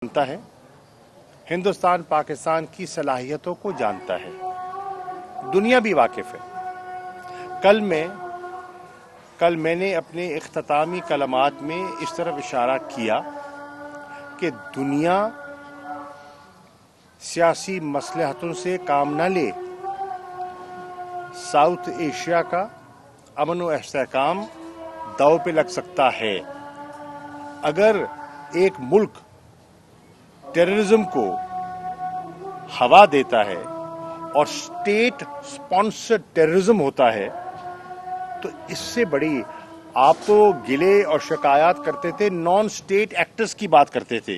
जानता है, हिंदुस्तान पाकिस्तान की सलाहियतों को जानता है, दुनिया भी वाकिफ है। कल मैंने अपने इख्तितामी कलमात में इस तरफ इशारा किया कि दुनिया सियासी मसलहतों से काम न ले, साउथ एशिया का अमन व इस्तेहकाम दांव पे लग सकता है। अगर एक मुल्क टेररिज्म को हवा देता है और स्टेट स्पॉन्सर्ड टेररिज्म होता है तो इससे बड़ी, आप तो गिले और शिकायत करते थे, नॉन स्टेट एक्टर्स की बात करते थे,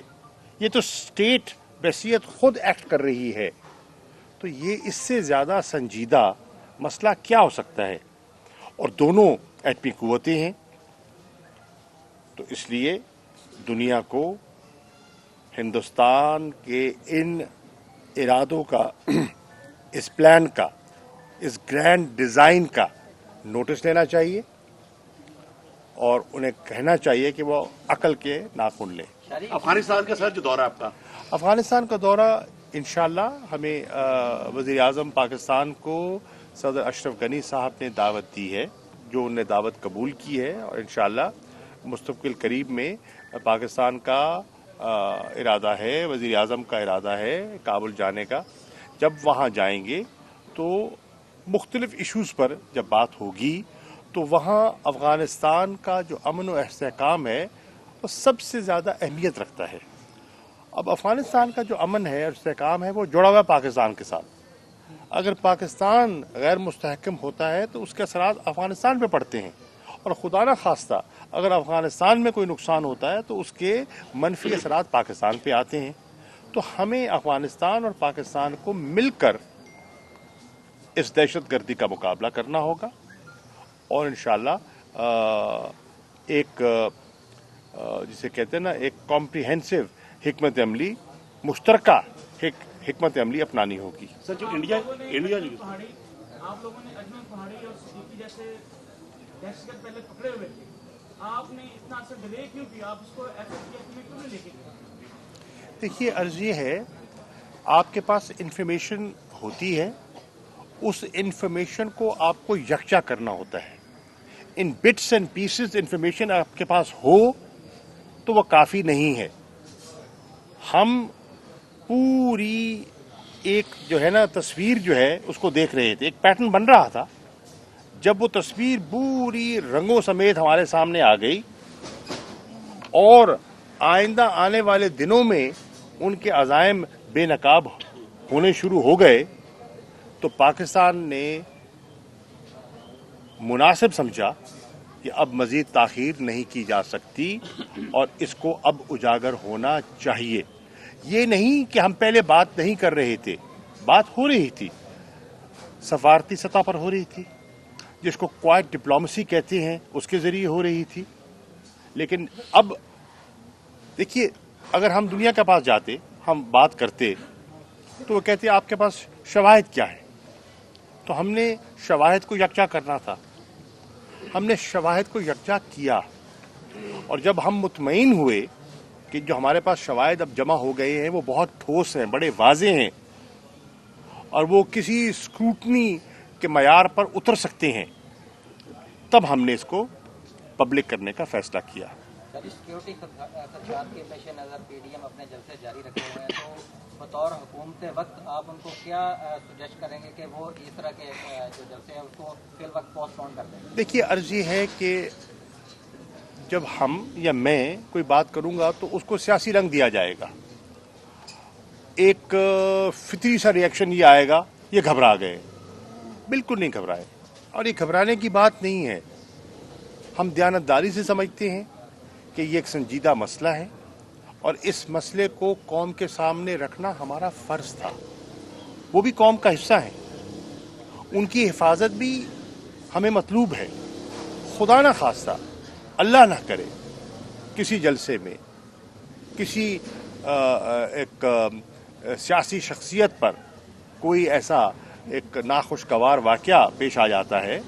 ये तो स्टेट बहसियत खुद एक्ट कर रही है। तो ये इससे ज्यादा संजीदा मसला क्या हो सकता है? और दोनों एटमी कुव्वतें हैं, तो इसलिए दुनिया को हिंदुस्तान के इन इरादों का, इस प्लान का, इस ग्रैंड डिजाइन का नोटिस लेना चाहिए और उन्हें कहना चाहिए कि वो अकल के नाखून लें। अफगानिस्तान का सर जो दौरा आपका, अफगानिस्तान का दौरा इंशाल्लाह हमें वज़ीर आज़म पाकिस्तान को सदर अशरफ गनी साहब ने दावत दी है, जो उन्हें दावत कबूल की है, और इंशाल्लाह मुस्तक़बिल करीब में पाकिस्तान का इरादा है, वज़ीर आज़म का इरादा है काबुल जाने का। जब वहाँ जाएंगे तो मुख्तलिफ इश्यूज़ पर जब बात होगी तो वहाँ अफ़गानिस्तान का जो अमन व इस्तेहकाम है वो सबसे ज़्यादा अहमियत रखता है। अब अफ़गानिस्तान का जो अमन है और इस्तेहकाम है वो जुड़ा हुआ है पाकिस्तान के साथ। अगर पाकिस्तान गैर मुस्तहकम होता है तो उसके असरात अफ़गानिस्तान पे पड़ते हैं, और खुदा न खास्ता अगर अफ़गानिस्तान में कोई नुकसान होता है तो उसके मनफी असरात पाकिस्तान पे आते हैं। तो हमें अफ़गानिस्तान और पाकिस्तान को मिलकर इस दहशतगर्दी का मुकाबला करना होगा, और इंशाल्लाह जिसे कहते हैं ना, एक कॉम्प्रिहेंसिव हिकमत अमली, मुश्तरका हिकमत अमली अपनानी होगी। सर जो इंडिया आप लोगों ने अजमल पहाड़ी और सिद्दीकी जैसे दहशतगर्द पहले पकड़े हुए थे, आपने इतना असर डिले क्यों किया? आप उसको एफएटीएफ में क्यों नहीं लेके गए? देखिए, अर्ज ये है, आपके पास इंफॉर्मेशन होती है, उस इंफॉर्मेशन को आपको यकजा करना होता है। इन बिट्स एंड पीसेस इंफॉर्मेशन आपके पास हो तो वो काफ़ी नहीं है। हम पूरी एक जो है ना तस्वीर जो है उसको देख रहे थे, एक पैटर्न बन रहा था। जब वो तस्वीर पूरी रंगों समेत हमारे सामने आ गई और आइंदा आने वाले दिनों में उनके अज़ाइम बेनकाब होने शुरू हो गए, तो पाकिस्तान ने मुनासिब समझा कि अब मज़ीद ताख़ीर नहीं की जा सकती और इसको अब उजागर होना चाहिए। ये नहीं कि हम पहले बात नहीं कर रहे थे, बात हो रही थी, सफारती सतह पर हो रही थी, जिसको क्वाइट डिप्लोमेसी कहते हैं, उसके ज़रिए हो रही थी। लेकिन अब देखिए, अगर हम दुनिया के पास जाते, हम बात करते, तो वो कहते आपके पास शवाहिद क्या है? तो हमने शवाहिद को यकजा करना था, हमने शवाहिद को यकजा किया, और जब हम मुतमईन हुए कि जो हमारे पास शवाहिद अब जमा हो गए हैं वो बहुत ठोस हैं, बड़े वाज़े हैं, और वो किसी स्क्रूटनी के मयार पर उतर सकते हैं, तब हमने इसको पब्लिक करने का फैसला किया। सिक्योरिटी खदशात के पेश नज़र पीडीएम अपने जलसे जारी रखे हुए हैं, तो बतौर हुकूमत वक्त आप उनको क्या सजेस्ट करेंगे कि वो इस तरह के जो जलसे हैं उसको फिल वक्त पोस्टपोन कर दें? देखिए, अर्ज ये है कि जब हम या मैं कोई बात करूंगा तो उसको सियासी रंग दिया जाएगा। एक फितरी सा रिएक्शन ये आएगा, ये घबरा गए। बिल्कुल नहीं घबराए, और ये घबराने की बात नहीं है। हम दयानतदारी से समझते हैं कि ये एक संजीदा मसला है, और इस मसले को कौम के सामने रखना हमारा फर्ज था। वो भी कौम का हिस्सा है, उनकी हिफाजत भी हमें मतलूब है। खुदा ना खास्ता, अल्लाह ना करे, किसी जलसे में किसी एक सियासी शख्सियत पर कोई ऐसा एक नाखुशगवार वाक़या पेश आ जाता है,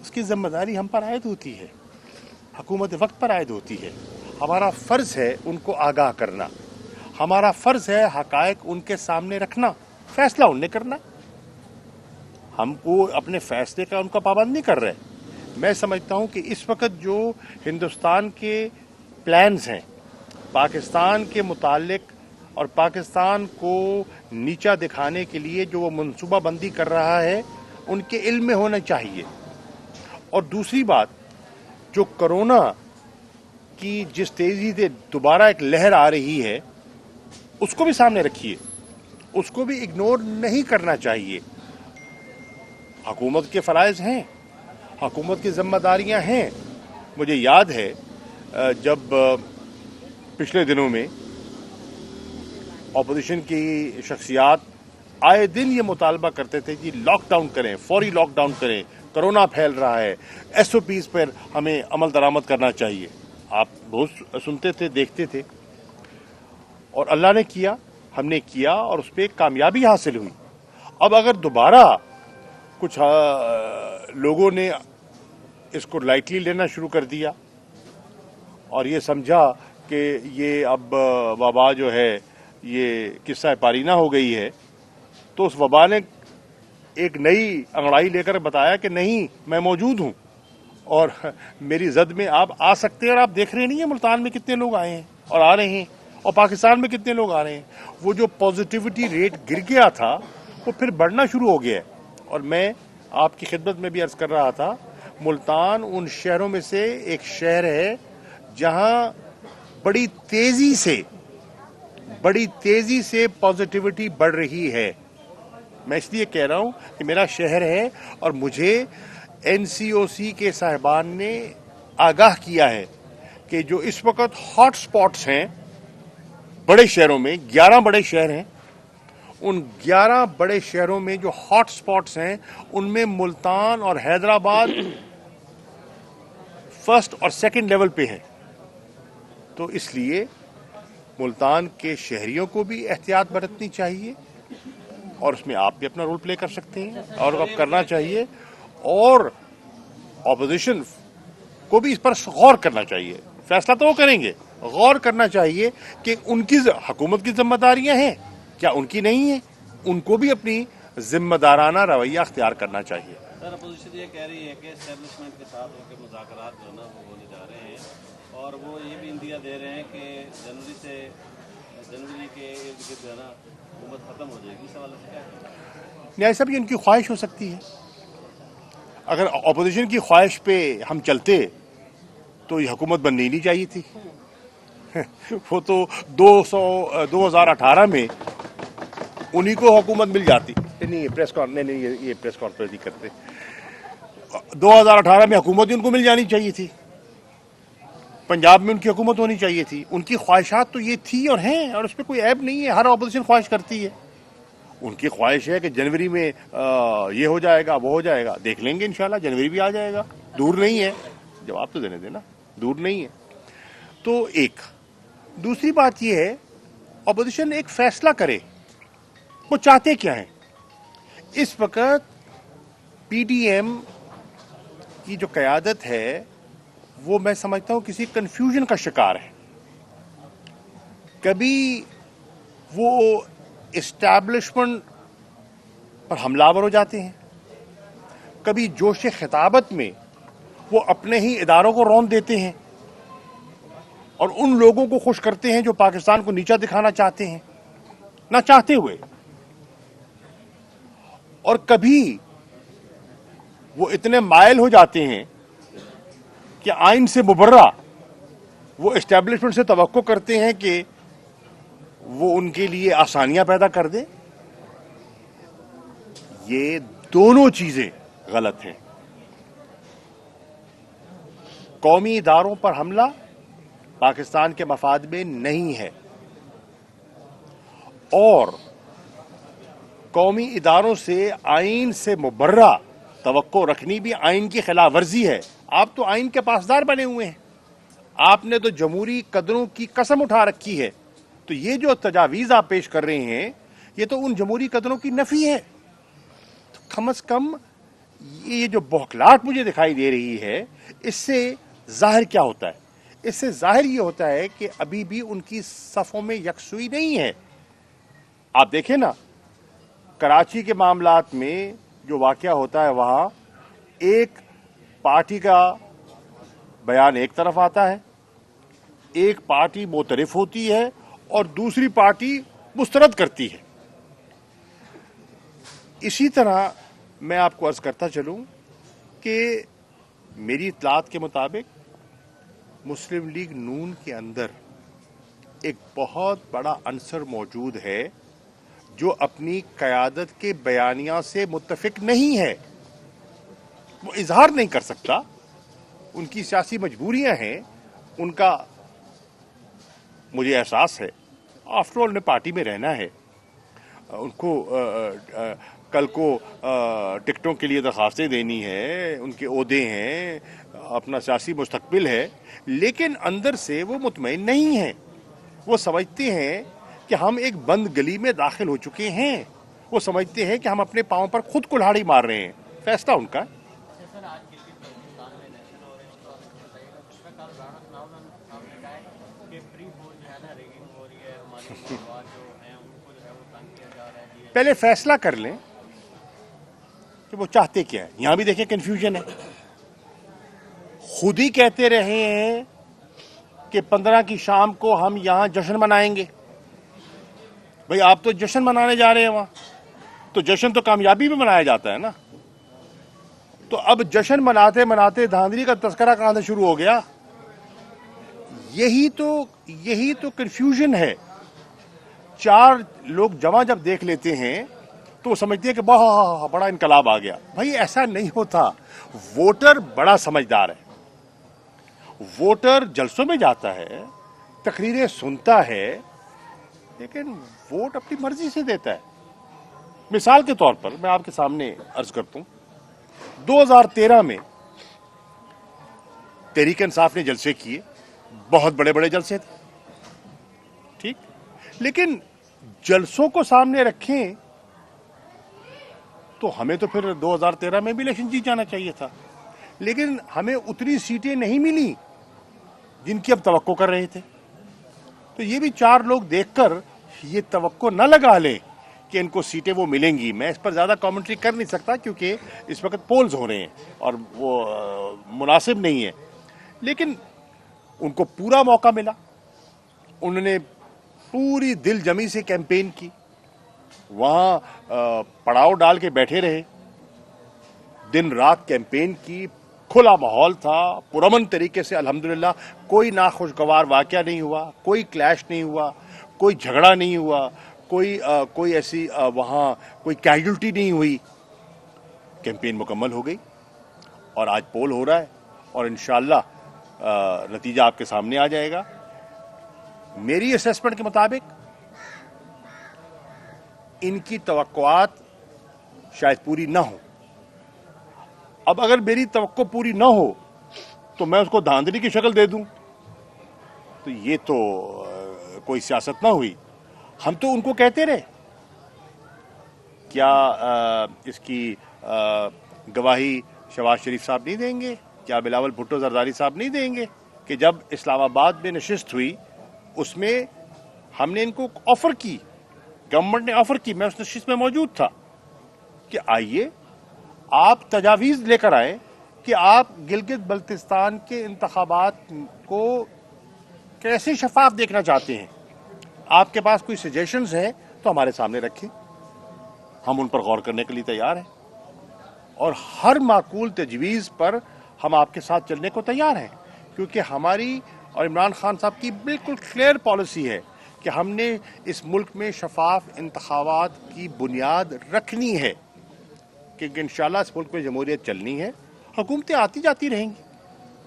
उसकी जिम्मेदारी हम पर आयद होती है, हुकूमत वक्त पर आयद होती है। हमारा फ़र्ज़ है उनको आगाह करना, हमारा फ़र्ज़ है हक़ाइक़ उनके सामने रखना, फ़ैसला उनने करना। हमको अपने फ़ैसले का उनका पाबंद नहीं कर रहे। मैं समझता हूं कि इस वक्त जो हिंदुस्तान के प्लान्स हैं पाकिस्तान के मुतालिक और पाकिस्तान को नीचा दिखाने के लिए जो वो मनसूबाबंदी कर रहा है उनके इल्म में होना चाहिए। और दूसरी बात, जो कोरोना की जिस तेज़ी से दोबारा एक लहर आ रही है उसको भी सामने रखिए, उसको भी इग्नोर नहीं करना चाहिए। हुकूमत के फ़राइज़ हैं, हुकूमत की ज़िम्मेदारियां हैं। मुझे याद है जब पिछले दिनों में अपोजिशन की शख्सियात आए दिन ये मुतालबा करते थे कि लॉकडाउन करें, फौरी लॉकडाउन करें, कोरोना फैल रहा है, SOPs पर हमें अमल दरामद करना चाहिए। आप बहुत सुनते थे, देखते थे, और अल्लाह ने किया, हमने किया और उस पर कामयाबी हासिल हुई। अब अगर दोबारा कुछ लोगों ने इसको लाइटली लेना शुरू कर दिया और ये समझा कि ये अब वबा जो है ये किस्सा पारीना हो गई है, तो उस वबा ने एक नई अंगड़ाई लेकर बताया कि नहीं, मैं मौजूद हूं और मेरी जद में आप आ सकते हैं। और आप देख रहे नहीं है मुल्तान में कितने लोग आए हैं और आ रहे हैं, और पाकिस्तान में कितने लोग आ रहे हैं। वो जो पॉजिटिविटी रेट गिर गया था वो फिर बढ़ना शुरू हो गया है। और मैं आपकी खिदमत में भी अर्ज कर रहा था, मुल्तान उन शहरों में से एक शहर है जहां बड़ी तेजी से पॉजिटिविटी बढ़ रही है। मैं इसलिए कह रहा हूं कि मेरा शहर है और मुझे NCOC के साहिबान ने आगाह किया है कि जो इस वक्त हॉट स्पॉट्स हैं बड़े शहरों में, 11 बड़े शहर हैं, उन 11 बड़े शहरों में जो हॉट स्पॉट्स हैं उनमें मुल्तान और हैदराबाद फर्स्ट और सेकंड लेवल पे है। तो इसलिए मुल्तान के शहरियों को भी एहतियात बरतनी चाहिए और उसमें आप भी अपना रोल प्ले कर सकते हैं और अब करना चाहिए, और ऑपोजिशन को भी इस पर गौर करना चाहिए। फैसला तो वो करेंगे, गौर करना चाहिए कि उनकी हुकूमत की जिम्मेदारियां हैं क्या, उनकी नहीं है। उनको भी अपनी जिम्मेदाराना रवैया अख्तियार करना चाहिए। सर, अपोजिशन ये कह रही है कि एस्टेब्लिशमेंट के साथ होकर मुज़ाकरात जो है ना वो होने जा रहे हैं और वो ये भी इंदिया दे रहे हैं कि जनवरी के इर्द गिर्द जो है ना हुकूमत खत्म हो जाएगी। इस हवाले से क्या करें? न्याय साहब, ये उनकी ख्वाहिश हो सकती है। अगर अपोजिशन की ख्वाहिश पे हम चलते तो ये हुकूमत बननी ही नहीं चाहिए थी। वो तो 2018 में उन्हीं को हुकूमत मिल जाती। नहीं, प्रेस कॉन्फ्रेंस नहीं करते। 2018 में हुकूमत ही उनको मिल जानी चाहिए थी, पंजाब में उनकी हुकूमत होनी चाहिए थी। उनकी ख्वाहिशात तो ये थी और हैं, और उस पर कोई ऐब नहीं है। हर अपोजिशन ख्वाहिश करती है। उनकी ख्वाहिश है कि जनवरी में ये हो जाएगा, वो हो जाएगा। देख लेंगे इंशाल्लाह, जनवरी भी आ जाएगा, दूर नहीं है। जवाब तो देने देना, दूर नहीं है। तो एक दूसरी बात यह है, अपोजिशन एक फैसला करे, वो चाहते क्या हैं। इस वक्त PDM की जो क़यादत है वो मैं समझता हूं किसी कंफ्यूजन का शिकार है। कभी वो एस्टैब्लिशमेंट पर हमलावर हो जाते हैं, कभी जोश खिताबत में वो अपने ही इदारों को रौंद देते हैं और उन लोगों को खुश करते हैं जो पाकिस्तान को नीचा दिखाना चाहते हैं ना चाहते हुए, और कभी वो इतने मायल हो जाते हैं कि आइन से मुबर्रा वो एस्टैब्लिशमेंट से तवक्को करते हैं कि वो उनके लिए आसानियां पैदा कर दे। ये दोनों चीजें गलत हैं। कौमी इदारों पर हमला पाकिस्तान के मफाद में नहीं है, और कौमी इदारों से आइन से मुबर्रा तवक्को रखनी भी आइन की खिलाफ वर्जी है। आप तो आइन के पासदार बने हुए हैं, आपने तो जमहूरी कदरों की कसम उठा रखी है। तो ये जो तजावीज़ आप पेश कर रहे हैं ये तो उन जमहूरी कदरों की नफी है। तो कम से कम ये जो बौखलाहट मुझे दिखाई दे रही है, इससे जाहिर क्या होता है, اس سے ظاہر یہ ہوتا ہے کہ ابھی بھی ان کی صفوں میں یکسوئی نہیں ہے. آپ دیکھیں نا کراچی کے معاملات میں جو واقعہ ہوتا ہے وہاں ایک پارٹی کا بیان ایک طرف آتا ہے, ایک پارٹی معترف ہوتی ہے اور دوسری پارٹی مسترد کرتی ہے. اسی طرح میں آپ کو عرض کرتا چلوں کہ میری اطلاعات کے مطابق مسلم لیگ نون کے اندر ایک بہت بڑا عنصر موجود ہے جو اپنی قیادت کے بیانیہ سے متفق نہیں ہے. وہ اظہار نہیں کر سکتا, ان کی سیاسی مجبوریاں ہیں, ان کا مجھے احساس ہے آفٹر آل نے پارٹی میں رہنا ہے, ان کو کل کو ٹکٹوں کے لیے درخواستیں دینی ہے, ان کے عہدے ہیں, اپنا سیاسی مستقبل ہے, لیکن اندر سے وہ مطمئن نہیں ہیں. وہ سمجھتے ہیں کہ ہم ایک بند گلی میں داخل ہو چکے ہیں, وہ سمجھتے ہیں کہ ہم اپنے پاؤں پر خود کلہاڑی مار رہے ہیں. فیصلہ ان کا. پہلے فیصلہ کر لیں کہ وہ چاہتے کیا ہے. یہاں بھی دیکھیں کنفیوژن ہے. خود ہی کہتے رہے ہیں کہ 15 کی شام کو ہم یہاں جشن منائیں گے. بھئی آپ تو جشن منانے جا رہے ہیں وہاں, تو جشن تو کامیابی میں منایا جاتا ہے نا. تو اب جشن مناتے مناتے دھاندلی کا تذکرہ کہاں سے شروع ہو گیا؟ یہی تو کنفیوژن ہے. 4 لوگ جمع جب دیکھ لیتے ہیں تو وہ سمجھتے ہیں کہ بہت بڑا انقلاب آ گیا. بھائی ایسا نہیں ہوتا. ووٹر بڑا سمجھدار ہے. ووٹر جلسوں میں جاتا ہے, تقریریں سنتا ہے, لیکن ووٹ اپنی مرضی سے دیتا ہے. مثال کے طور پر میں آپ کے سامنے عرض کرتا ہوں, 2013 میں تحریک انصاف نے جلسے کیے, بہت بڑے بڑے جلسے تھے, ٹھیک, لیکن جلسوں کو سامنے رکھیں تو ہمیں تو پھر 2013 میں بھی الیکشن جیت جانا چاہیے تھا, لیکن ہمیں اتنی سیٹیں نہیں ملی جن کی اب توقع کر رہے تھے. تو یہ بھی 4 لوگ دیکھ کر یہ توقع نہ لگا لیں کہ ان کو سیٹیں وہ ملیں گی. میں اس پر زیادہ کامنٹری کر نہیں سکتا کیونکہ اس وقت پولز ہو رہے ہیں اور وہ مناسب نہیں ہے, لیکن ان کو پورا موقع ملا. انہوں نے پوری دل جمی سے کیمپین کی, وہاں پڑاؤ ڈال کے بیٹھے رہے, دن رات کیمپین کی, کھلا ماحول تھا, پرامن طریقے سے الحمدللہ کوئی ناخوشگوار واقعہ نہیں ہوا, کوئی کلیش نہیں ہوا, کوئی جھگڑا نہیں ہوا, کوئی ایسی وہاں کوئی کیجولٹی نہیں ہوئی. کیمپین مکمل ہو گئی اور آج پول ہو رہا ہے اور انشاءاللہ نتیجہ آپ کے سامنے آ جائے گا. میری اسیسمنٹ کے مطابق ان کی توقعات شاید پوری نہ ہو. اب اگر میری توقع پوری نہ ہو تو میں اس کو دھاندلی کی شکل دے دوں تو یہ تو کوئی سیاست نہ ہوئی. ہم تو ان کو کہتے رہے, کیا اس کی گواہی شہباز شریف صاحب نہیں دیں گے؟ کیا بلاول بھٹو زرداری صاحب نہیں دیں گے کہ جب اسلام آباد میں نشست ہوئی اس میں ہم نے ان کو آفر کی, گورنمنٹ نے آفر کی, میں اس نشست میں موجود تھا, کہ آئیے آپ تجاویز لے کر آئیں کہ آپ گلگت بلتستان کے انتخابات کو کیسے شفاف دیکھنا چاہتے ہیں, آپ کے پاس کوئی سجیشنز ہیں تو ہمارے سامنے رکھیں, ہم ان پر غور کرنے کے لیے تیار ہیں, اور ہر معقول تجویز پر ہم آپ کے ساتھ چلنے کو تیار ہیں, کیونکہ ہماری اور عمران خان صاحب کی بالکل کلیئر پالیسی ہے کہ ہم نے اس ملک میں شفاف انتخابات کی بنیاد رکھنی ہے, کیونکہ انشاءاللہ اس ملک میں جمہوریت چلنی ہے. حکومتیں آتی جاتی رہیں گی,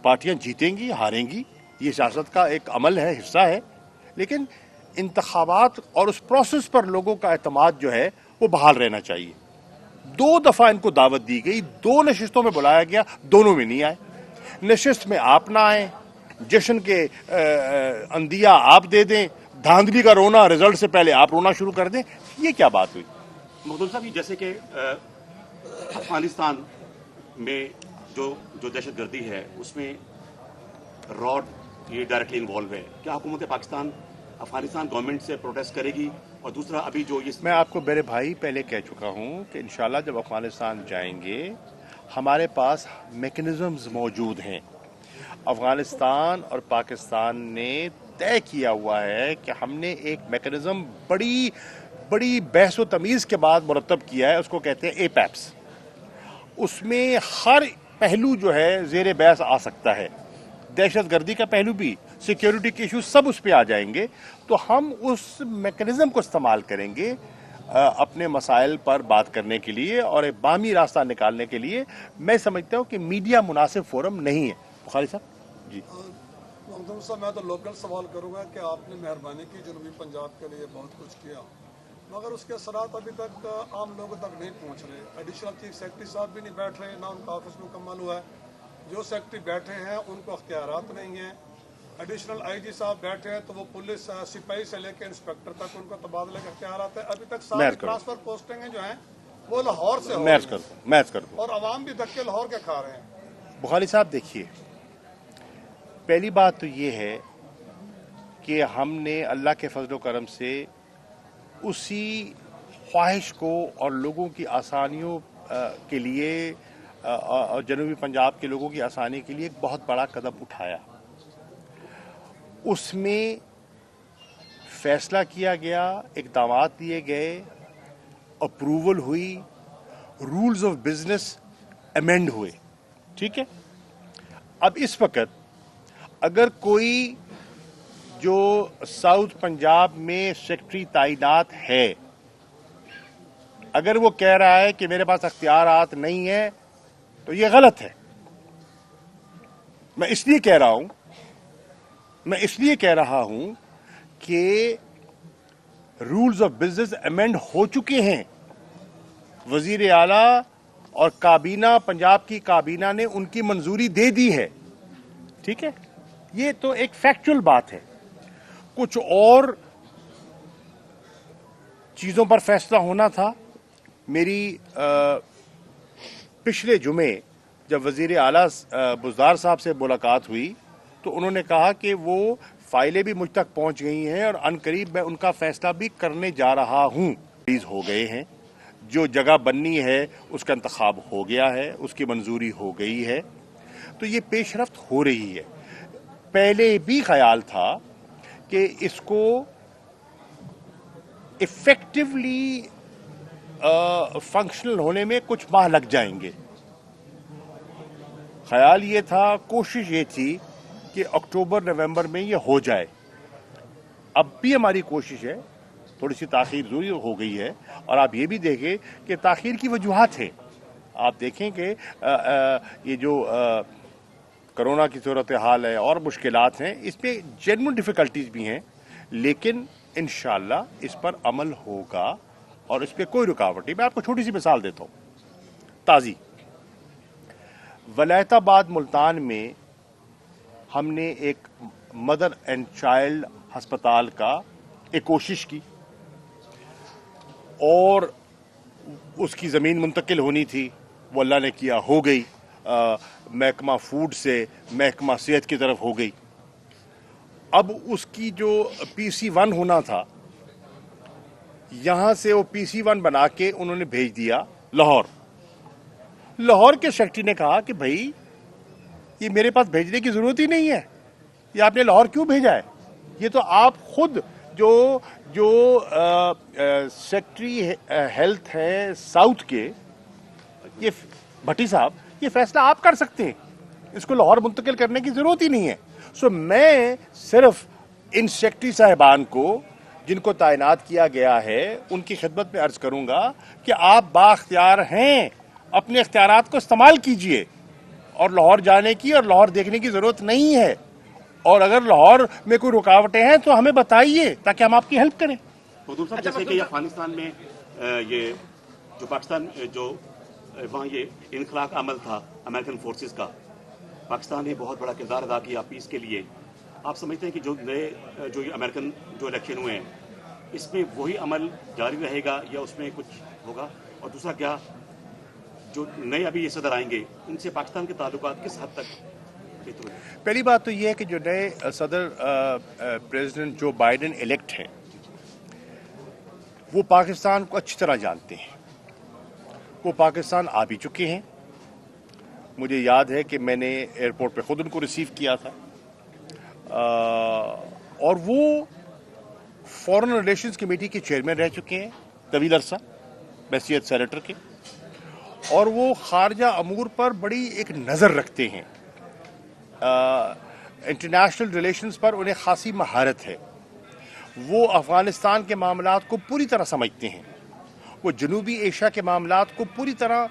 پارٹیاں جیتیں گی ہاریں گی, یہ سیاست کا ایک عمل ہے, حصہ ہے, لیکن انتخابات اور اس پروسیس پر لوگوں کا اعتماد جو ہے وہ بحال رہنا چاہیے. 2 دفعہ ان کو دعوت دی گئی, 2 نشستوں میں بلایا گیا, دونوں میں نہیں آئے. نشست میں آپ نہ آئیں, جشن کے اندیا آپ دے دیں, دھاندلی کا رونا رزلٹ سے پہلے آپ رونا شروع کر دیں, یہ کیا بات ہوئی؟ مخدوم صاحب, جیسے کہ افغانستان میں جو دہشت گردی ہے اس میں راڈ ये डायरेक्टली इन्वॉल्व है, क्या हुकूमत पाकिस्तान अफगानिस्तान गवर्नमेंट से प्रोटेस्ट करेगी? और दूसरा, अभी जो ये मैं आपको मेरे भाई पहले कह चुका हूं कि इंशाल्लाह जब अफगानिस्तान जाएंगे हमारे पास मैकेनिज्म्स मौजूद हैं। अफगानिस्तान और पाकिस्तान ने तय किया हुआ है कि हमने एक मैकेनिज्म बड़ी बहस व तमीज़ के बाद मुरतब किया है, उसको कहते हैं एपैप्स। उसमें हर पहलू जो है ज़ेर बहस आ सकता है, दहशत गर्दी का पहलू भी, सिक्योरिटी के इशू सब उस पर आ जाएंगे। तो हम उस मैकेनिज्म को इस्तेमाल करेंगे अपने मसाइल पर बात करने के लिए और एक बामी रास्ता निकालने के लिए। मैं समझता हूँ कि मीडिया मुनासिब फोरम नहीं है। बुखारी साहब जी। मोहम्मद साहब, मैं तो लोकल सवाल करूंगा कि आपने मेहरबानी की जनूबी पंजाब के लिए बहुत कुछ किया, मगर उसके असरात अभी तक आम लोगों तक नहीं पहुंच रहे। एडिशनल चीफ सेक्रेटरी साहब भी नहीं बैठ रहे, ना उनका ऑफिस मुकम्मल हुआ है। जो सेक्रेटरी बैठे हैं उनको अख्तियारात नहीं हैं। एडिशनल आईजी साहब बैठे हैं तो वो पुलिस सिपाही से लेकर इंस्पेक्टर तक उनको तबादले के अख्तियारात है। अभी तक सारी ट्रांसफर पोस्टिंगें जो हैं वो लाहौर से हो रही हैं और अवाम भी धक्के लाहौर के खा रहे हैं। बुखारी साहब देखिए, पहली बात तो ये है कि हमने अल्लाह के फजल करम से उसी ख्वाहिश को और लोगों की आसानियों के लिए और जनूबी पंजाब के लोगों की आसानी के लिए एक बहुत बड़ा कदम उठाया। उसमें फैसला किया गया, इक़दामात लिए गए, अप्रूवल हुई, रूल्स ऑफ बिजनेस अमेंड हुए। ठीक है, अब इस वक्त अगर कोई जो साउथ पंजाब में सेक्रेटरी तैनात है, अगर वो कह रहा है कि मेरे पास अख्तियारात नहीं है, तो ये गलत है। मैं इसलिए कह रहा हूं कि रूल्स ऑफ बिजनेस अमेंड हो चुके हैं। वजीर आला और काबीना, पंजाब की काबीना ने उनकी मंजूरी दे दी है। ठीक है, ये तो एक फैक्चुअल बात है। कुछ और चीजों पर फैसला होना था। मेरी पिछले जुमे जब वजीर आला बुज़दार साहब से मुलाकात हुई तो उन्होंने कहा कि वो फाइलें भी मुझ तक पहुंच गई हैं और अनकरीब मैं उनका फैसला भी करने जा रहा हूं। रिलीज हो गए हैं, जो जगह बननी है उसका इंतखाब हो गया है, उसकी मंजूरी हो गई है, तो ये पेशरफ्त हो रही है। पहले भी ख्याल था कि इसको इफेक्टिवली फंक्शनल होने में कुछ माह लग जाएंगे। ख्याल ये था, कोशिश ये थी कि अक्टूबर नवंबर में ये हो जाए। अब भी हमारी कोशिश है, थोड़ी सी ताखीर जरूर हो गई है। और आप ये भी देखें कि ताखीर की वजूहात हैं। आप देखें कि ये जो कोरोना की सूरत हाल है और मुश्किलात हैं, इस पे जेन्युइन डिफिकल्टीज भी हैं, लेकिन इंशाअल्लाह इस पर अमल होगा और इस पे कोई रुकावट नहीं। मैं आपको छोटी सी मिसाल देता हूँ, ताज़ी वलायताबाद मुल्तान में हमने एक मदर एंड चाइल्ड अस्पताल का एक कोशिश की और उसकी ज़मीन मुंतकिल होनी थी, वो अल्लाह ने किया, हो गई। महकमा फूड से महकमा सेहत की तरफ हो गई। अब उसकी जो PC1 होना था, यहां से वो PC1 बना के उन्होंने भेज दिया लाहौर। लाहौर के सेक्रेटरी ने कहा कि भाई ये मेरे पास भेजने की जरूरत ही नहीं है, ये आपने लाहौर क्यों भेजा है? ये तो आप खुद जो सेक्रेटरी हेल्थ है साउथ के, ये भट्टी साहब, ये फैसला आप कर सकते हैं, इसको लाहौर मुंतकिल करने की जरूरत ही नहीं है। सो मैं सिर्फ इन सेक्रेटरी साहिबान को जिनको तैनात किया गया है उनकी खिदमत में अर्ज करूंगा कि आप बाख्तियार हैं, अपने इख्तियारात को इस्तेमाल कीजिए और लाहौर जाने की और लाहौर देखने की जरूरत नहीं है। और अगर लाहौर में कोई रुकावटें हैं तो हमें बताइए ताकि हम आपकी हेल्प करें। तो दूसरा, जैसे कि अफगानिस्तान में ये जो पाकिस्तान जो वहाँ ये इनखला का अमल था अमेरिकन फोर्सेस का, पाकिस्तान ने बहुत बड़ा किरदार अदा किया पीस के लिए। आप समझते हैं कि जो नए जो अमेरिकन जो इलेक्शन हुए हैं, इसमें वही अमल जारी रहेगा या उसमें कुछ होगा? और दूसरा, क्या जो नए अभी ये सदर आएंगे उनसे पाकिस्तान के ताल्लुकात किस हद तक पहली बात तो ये है कि जो नए सदर प्रेसिडेंट जो बाइडेन इलेक्ट हैं वो पाकिस्तान को अच्छी तरह जानते हैं। वो पाकिस्तान आ भी चुके हैं। मुझे याद है कि मैंने एयरपोर्ट पे खुद उनको रिसीव किया था और वो फॉरेन रिलेशंस कमेटी के चेयरमैन रह चुके हैं तवील अरसा हैसियत सेनेटर के, और वो खारजा अमूर पर बड़ी एक नज़र रखते हैं। इंटरनेशनल रिलेशंस पर उन्हें खासी महारत है। वो अफगानिस्तान के मामलात को पूरी तरह समझते हैं। वो जनूबी एशिया के मामलात को पूरी तरह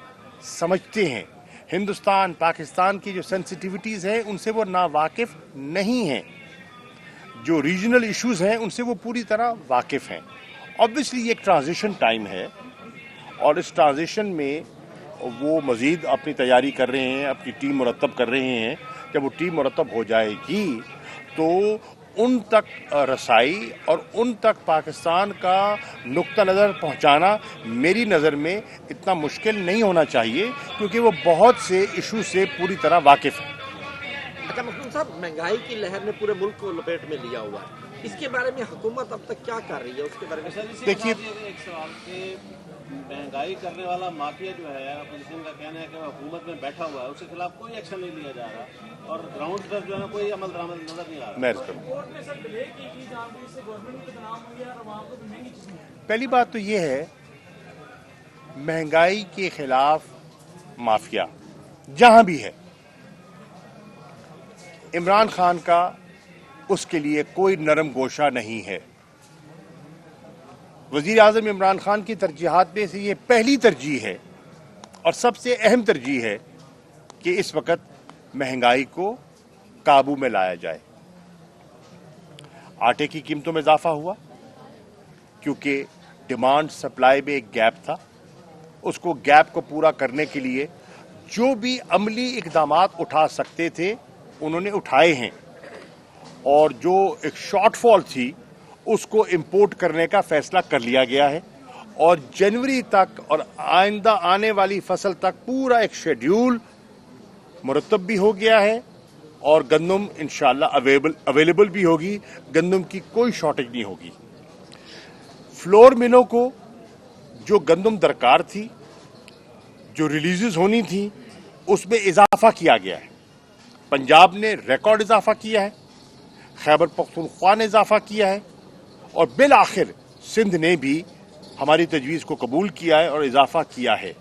समझते हैं। हिंदुस्तान पाकिस्तान की जो सेंसिटिविटीज़ हैं उनसे वो नावाकिफ़ नहीं हैं। जो रीजनल इश्यूज़ हैं उनसे वो पूरी तरह वाकिफ़ हैं। ऑब्वियसली ये एक ट्रांजिशन टाइम है और इस ट्रांजिशन में वो मज़ीद अपनी तैयारी कर रहे हैं, अपनी टीम मुरतब कर रहे हैं। जब वो टीम मुरतब हो जाएगी तो उन तक रसाई और उन तक पाकिस्तान का नुक्ता नज़र पहुंचाना मेरी नज़र में इतना मुश्किल नहीं होना चाहिए, क्योंकि वो बहुत से इशू से पूरी तरह वाकिफ़ है। अच्छा मखदूम साहब, महंगाई की लहर ने पूरे मुल्क को लपेट में लिया हुआ है, इसके बारे में हुकूमत अब तक क्या कर रही है, उसके बारे में देखिए, एक सवाल कि महंगाई करने वाला माफिया जो है, अपोजिशन का कहना है कि वो हुकूमत में बैठा हुआ है, उसके खिलाफ कोई एक्शन नहीं लिया जा रहा और ग्राउंड पर जो है कोई अमल दरामद नजर नहीं आ रहा। पहली बात तो ये है, महंगाई के खिलाफ माफिया जहां भी है, इमरान खान का उसके लिए कोई नरम गोशा नहीं है। वज़ीर आज़म इमरान खान की तरजीहात में से ये पहली तरजीह है और सबसे अहम तरजीह है कि इस वक्त महंगाई को काबू में लाया जाए। आटे की कीमतों में इजाफा हुआ क्योंकि डिमांड सप्लाई में एक गैप था। उसको गैप को पूरा करने के लिए जो भी अमली इक़दामात उठा सकते थे उन्होंने उठाए हैं, और जो एक शॉर्टफॉल थी उसको इंपोर्ट करने का फैसला कर लिया गया है और जनवरी तक और आइंदा आने वाली फसल तक पूरा एक शेड्यूल मुरतब भी हो गया है और गंदम इंशाल्लाह अवेलेबल भी होगी। गंदम की कोई शॉर्टेज नहीं होगी। फ्लोर मिलों को जो गंदम दरकार थी, जो रिलीजेस होनी थी, उसमें इजाफा किया गया है। पंजाब ने रिकॉर्ड इजाफा किया है, खैबर पख्तूनख्वा ने इजाफा किया है और बिल आखिर सिंध ने भी हमारी तजवीज़ को कबूल किया है और इजाफा किया है।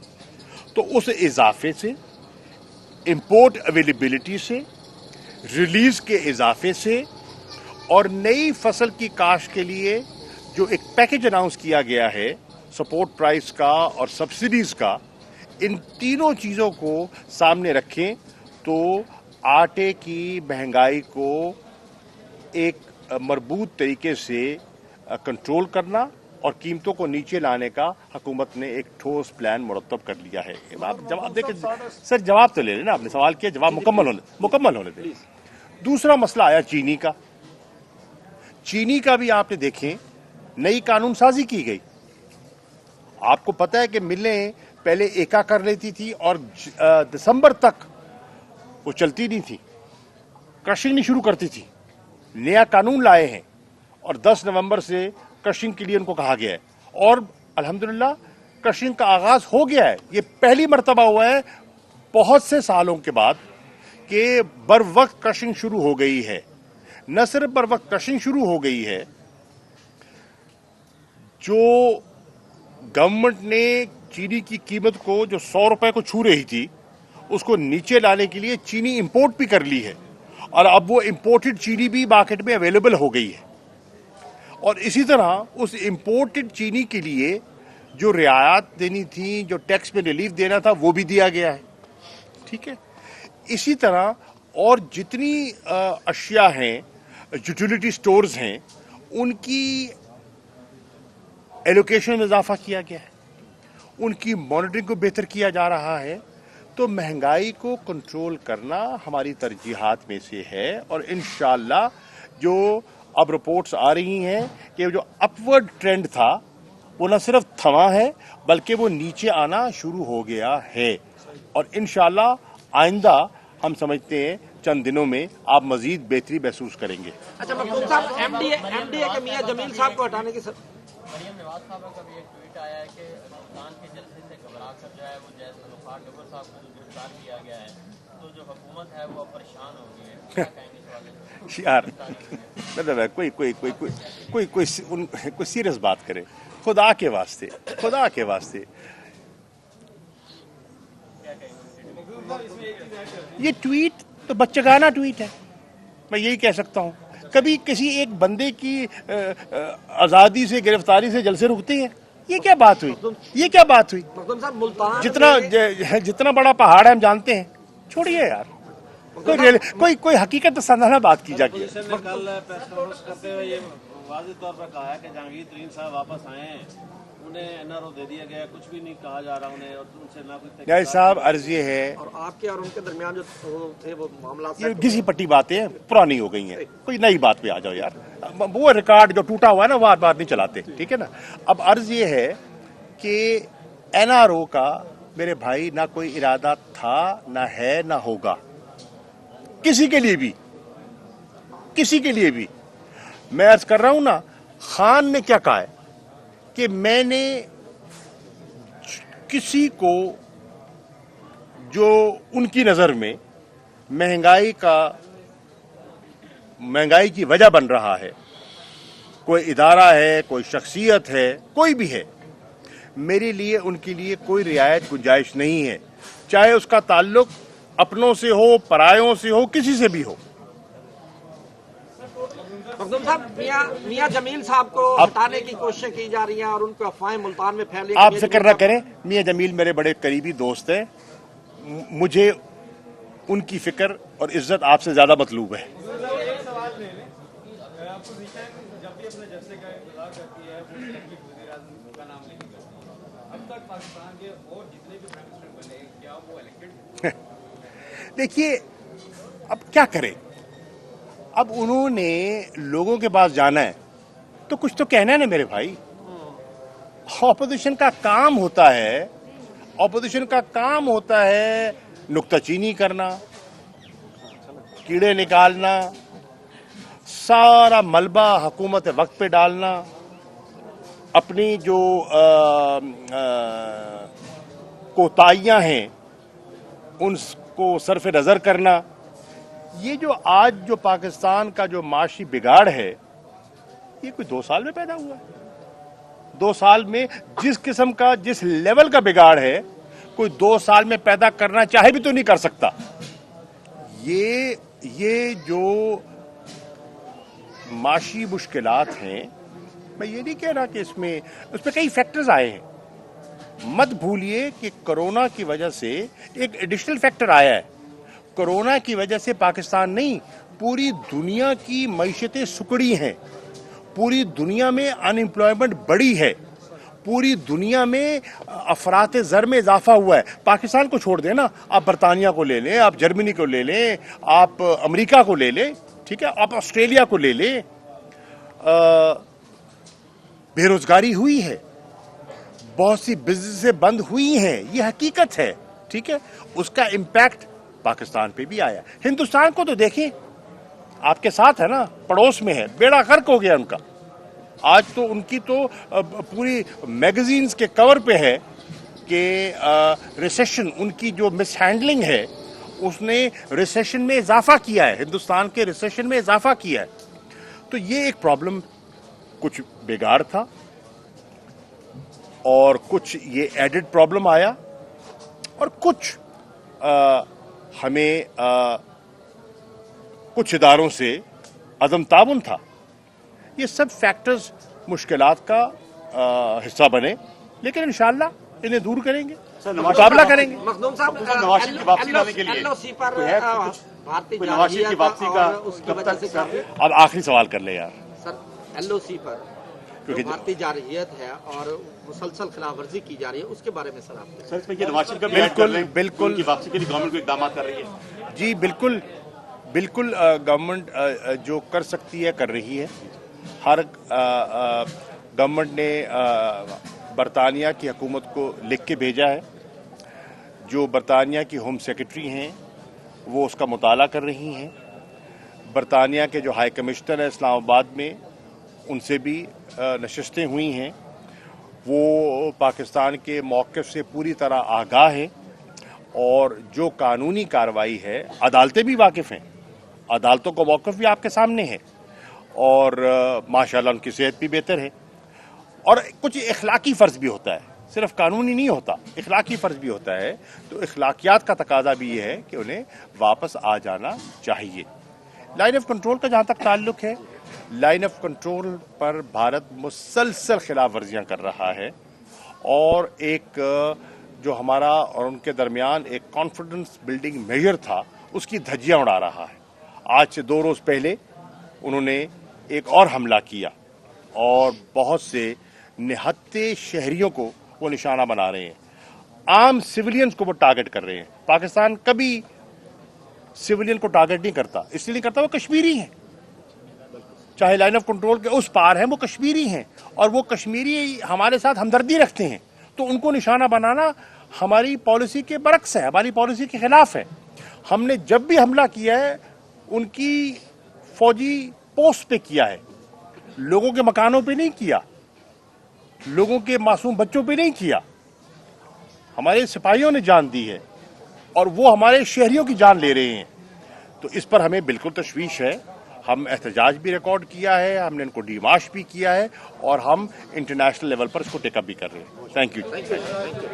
तो उस इजाफे से, इंपोर्ट अवेलेबिलिटी से, रिलीज के इजाफे से और नई फसल की काश्त के लिए जो एक पैकेज अनाउंस किया गया है सपोर्ट प्राइस का और सब्सिडीज का, इन तीनों चीज़ों को सामने रखें तो आटे की महंगाई को एक मरबूत तरीके से कंट्रोल करना और कीमतों को नीचे लाने का हुकूमत ने एक ठोस प्लान मुरतब कर लिया है। आप जवाब देके सर, जवाब तो ले लेना, आपने सवाल किया, जवाब मुकम्मल होने दें। दूसरा मसला आया चीनी का। चीनी का भी आपने देखें, नई कानून साजी की गई। आपको पता है कि मिलें पहले एका कर लेती थी और दिसंबर तक वो चलती नहीं थी, क्रशिंग नहीं शुरू करती थी। नया कानून लाए हैं और 10 नवंबर से क्रशिंग के लिए उनको कहा गया है और अल्हम्दुलिल्लाह क्रशिंग का आगाज हो गया है। ये पहली मर्तबा हुआ है बहुत से सालों के बाद कि बर वक्त क्रशिंग शुरू हो गई है। न सिर्फ बर वक्त क्रशिंग शुरू हो गई है, जो गवर्नमेंट ने चीनी की कीमत को जो 100 रुपए को छू रही थी उसको नीचे लाने के लिए चीनी इंपोर्ट भी कर ली है और अब वो इंपोर्टेड चीनी भी मार्केट में अवेलेबल हो गई है। और इसी तरह उस इंपोर्टेड चीनी के लिए जो रियायत देनी थी, जो टैक्स में रिलीफ देना था, वो भी दिया गया है। ठीक है, इसी तरह और जितनी अशिया हैं, यूटिलिटी स्टोर्स हैं, उनकी एलोकेशन में इजाफा किया गया है, उनकी मॉनिटरिंग को बेहतर किया जा रहा है। तो महंगाई को कंट्रोल करना हमारी तरजीहात में से है और इंशाअल्लाह जो अब रिपोर्ट्स आ रही हैं कि जो अपवर्ड ट्रेंड था वो न सिर्फ थमा है बल्कि वो नीचे आना शुरू हो गया है और इंशाअल्लाह आइंदा हम समझते हैं चंद दिनों में आप मजीद बेहतरी महसूस करेंगे। अच्छा मखदूम साहब, एमडीए के मियां जमील साहब को हटाने की मरियम नवाज साहब का भी एक ट्वीट आया है कि सुल्तान के जलसे से घबरा कर जो है वो जैस खलीफा डुगर साहब को गिरफ्तार किया गया है, तो जो हुकूमत है वो परेशान हो गई है, क्या कहेंगे इस वाले से? यार मतलब है कोई सीरियस बात करे, खुदा के वास्ते ये ट्वीट तो बच्चगाना ट्वीट है, मैं यही कह सकता हूँ। कभी किसी एक बंदे की आज़ादी से, गिरफ्तारी से जलसे रुकते हैं? ये क्या बात हुई? मखदूम साहब, मुल्तान जितना बड़ा पहाड़ है हम जानते हैं, छोड़िए यार, कोई हकीकत संधाना बात की जाती है। ने कल प्रेस कॉन्फ्रेंस करते हुए ये वाज़ेह तौर पर कहा है कि जहांगीर तरीन साहब वापस आए हैं, उन्हें एनआरओ दे दिया गया, कुछ भी नहीं कहा जा रहा उन्हें, और उनसे ना कोई न्याय साहब, अर्ज ये है, और आपके और उनके दरमियान जो थे वो मामला ये घिसी पट्टी बातें पुरानी हो गई हैं, कोई नई बात पे आ जाओ यार। वो रिकॉर्ड जो टूटा हुआ है ना, वो बात नहीं चलाते, ठीक है ना। अब अर्ज ये है कि एनआरओ का मेरे भाई ना कोई इरादा था, ना है, ना होगा, किसी के लिए भी। मैं अर्ज कर रहा हूं ना, खान ने क्या कहा है कि मैंने किसी को जो उनकी नजर में महंगाई की वजह बन रहा है, कोई इदारा है, कोई शख्सियत है, कोई भी है, मेरे लिए उनके लिए कोई रियायत गुंजाइश नहीं है, चाहे उसका ताल्लुक अपनों से हो, परायों से हो, किसी से भी हो। मखदूम साहब, मियां जमील साहब को हटाने की कोशिशें की जा रही हैं और उनको अफवाहें मुल्तान में फैली। आप फिक्र न करें, मियां जमील मेरे बड़े करीबी दोस्त हैं, मुझे उनकी फिक्र और इज्जत आपसे ज्यादा मतलूब है। देखिए, अब क्या करें, अब उन्होंने लोगों के पास जाना है तो कुछ तो कहना है ना मेरे भाई। ऑपोजिशन का काम होता है नुक्ताचीनी करना, कीड़े निकालना, सारा मलबा हुकूमत वक्त पे डालना, अपनी जो कोताहियां हैं उनको सरफ नजर करना। ये जो आज जो पाकिस्तान का जो माशी बिगाड़ है, ये कोई 2 साल में पैदा हुआ है। 2 साल में जिस किस्म का, जिस लेवल का बिगाड़ है, कोई 2 साल में पैदा करना चाहे भी तो नहीं कर सकता। ये जो माशी मुश्किलात हैं, मैं ये नहीं कह रहा कि उसमें कई फैक्टर्स आए हैं। मत भूलिए कि कोरोना की वजह से एक एडिशनल फैक्टर आया है। कोरोना की वजह से पाकिस्तान नहीं, पूरी दुनिया की मईशतें सुकड़ी हैं, पूरी दुनिया में अनएम्प्लॉयमेंट बढ़ी है, पूरी दुनिया में अफरात ज़र में इजाफा हुआ है। पाकिस्तान को छोड़ देना, आप बरतानिया को ले लें, आप जर्मनी को ले लें, आप अमेरिका को ले लें, ठीक है, आप ऑस्ट्रेलिया को ले लें, बेरोजगारी हुई है, बहुत सी बिजनेसें बंद हुई हैं, ये हकीकत है, ठीक है। उसका इम्पैक्ट पाकिस्तान पे भी आया। हिंदुस्तान को तो देखें, आपके साथ है ना, पड़ोस में है, बेड़ा गर्क हो गया उनका। आज तो उनकी तो पूरी मैगजीन्स के कवर पे है कि रिसेशन, उनकी जो मिसहैंडलिंग है उसने रिसेशन में इजाफा किया है, हिंदुस्तान के रिसेशन में इजाफा किया है। तो ये एक प्रॉब्लम, कुछ बिगाड़ था और कुछ ये एडेड प्रॉब्लम आया, और कुछ हमें कुछ इदारों से अदम ताबुन था। ये सब फैक्टर्स मुश्किलात का हिस्सा बने, लेकिन इंशाअल्लाह इन्हें दूर करेंगे, मुकाबला करेंगे। मखदूम साहब, नवाज शरीफ की वापसी लाने के लिए एलओसी पर भारतीय नवाज शरीफ की वापसी का उसकी वजह से अब आखिरी सवाल कर ले यार। सर, एलओसी पर क्योंकि भारतीय जारहियत है और मुसलसल खिलाफ वर्जी की जा रही है, उसके बारे में सर आप सर, इसमें ये नवाज शरीफ का भी ऐड कर रहे हैं, बिल्कुल उनकी वापसी के लिए गवर्नमेंट को इकदाम कर रही है। जी बिल्कुल, गवर्नमेंट जो कर सकती है कर रही है। हर गवर्नमेंट ने बरतानिया की हुकूमत को लिख के भेजा है। जो बरतानिया की होम सेक्रेटरी हैं वो उसका मुताला कर रही हैं। बरतानिया के जो हाई कमिश्नर है इस्लामाबाद में, उनसे भी नशिस्तें हुई हैं। वो पाकिस्तान के मौक़िफ़ से पूरी तरह आगाह हैं और जो कानूनी कार्रवाई है, अदालतें भी वाकिफ़ हैं, अदालतों का मौक़िफ़ भी आपके सामने है और माशाअल्लाह उनकी सेहत भी बेहतर है। और कुछ इखलाकी फ़र्ज़ भी होता है, सिर्फ कानूनी नहीं होता, इखलाकी फ़र्ज़ भी होता है। तो इखलाकियात का तकाज़ा भी ये है कि उन्हें वापस आ जाना चाहिए। लाइन ऑफ कंट्रोल का जहाँ तक ताल्लुक़ है, लाइन ऑफ कंट्रोल पर भारत मुसलसल खिलाफ वर्जियाँ कर रहा है और एक जो हमारा और उनके दरमियान एक कॉन्फिडेंस बिल्डिंग मेजर था, उसकी धज्जियाँ उड़ा रहा है। आज से 2 रोज़ पहले उन्होंने एक और हमला किया और बहुत से निहत्ते शहरियों को वो निशाना बना रहे हैं। आम सिविलियंस को वो टारगेट कर रहे हैं। पाकिस्तान कभी सिविलियन को टारगेट नहीं करता, इसलिए नहीं करता, वो कश्मीरी हैं, चाहे लाइन ऑफ कंट्रोल के उस पार हैं, वो कश्मीरी हैं और वो कश्मीरी हमारे साथ हमदर्दी रखते हैं। तो उनको निशाना बनाना हमारी पॉलिसी के बरक्स है, हमारी पॉलिसी के खिलाफ है। हमने जब भी हमला किया है उनकी फौजी पोस्ट पे किया है, लोगों के मकानों पे नहीं किया, लोगों के मासूम बच्चों पे नहीं किया। हमारे सिपाहियों ने जान दी है और वो हमारे शहरियों की जान ले रहे हैं। तो इस पर हमें बिल्कुल तशवीश है। हम एहतजाज भी रिकॉर्ड किया है, हमने इनको डिमाश भी किया है और हम इंटरनेशनल लेवल पर इसको टेकअप भी कर रहे हैं। Thank you.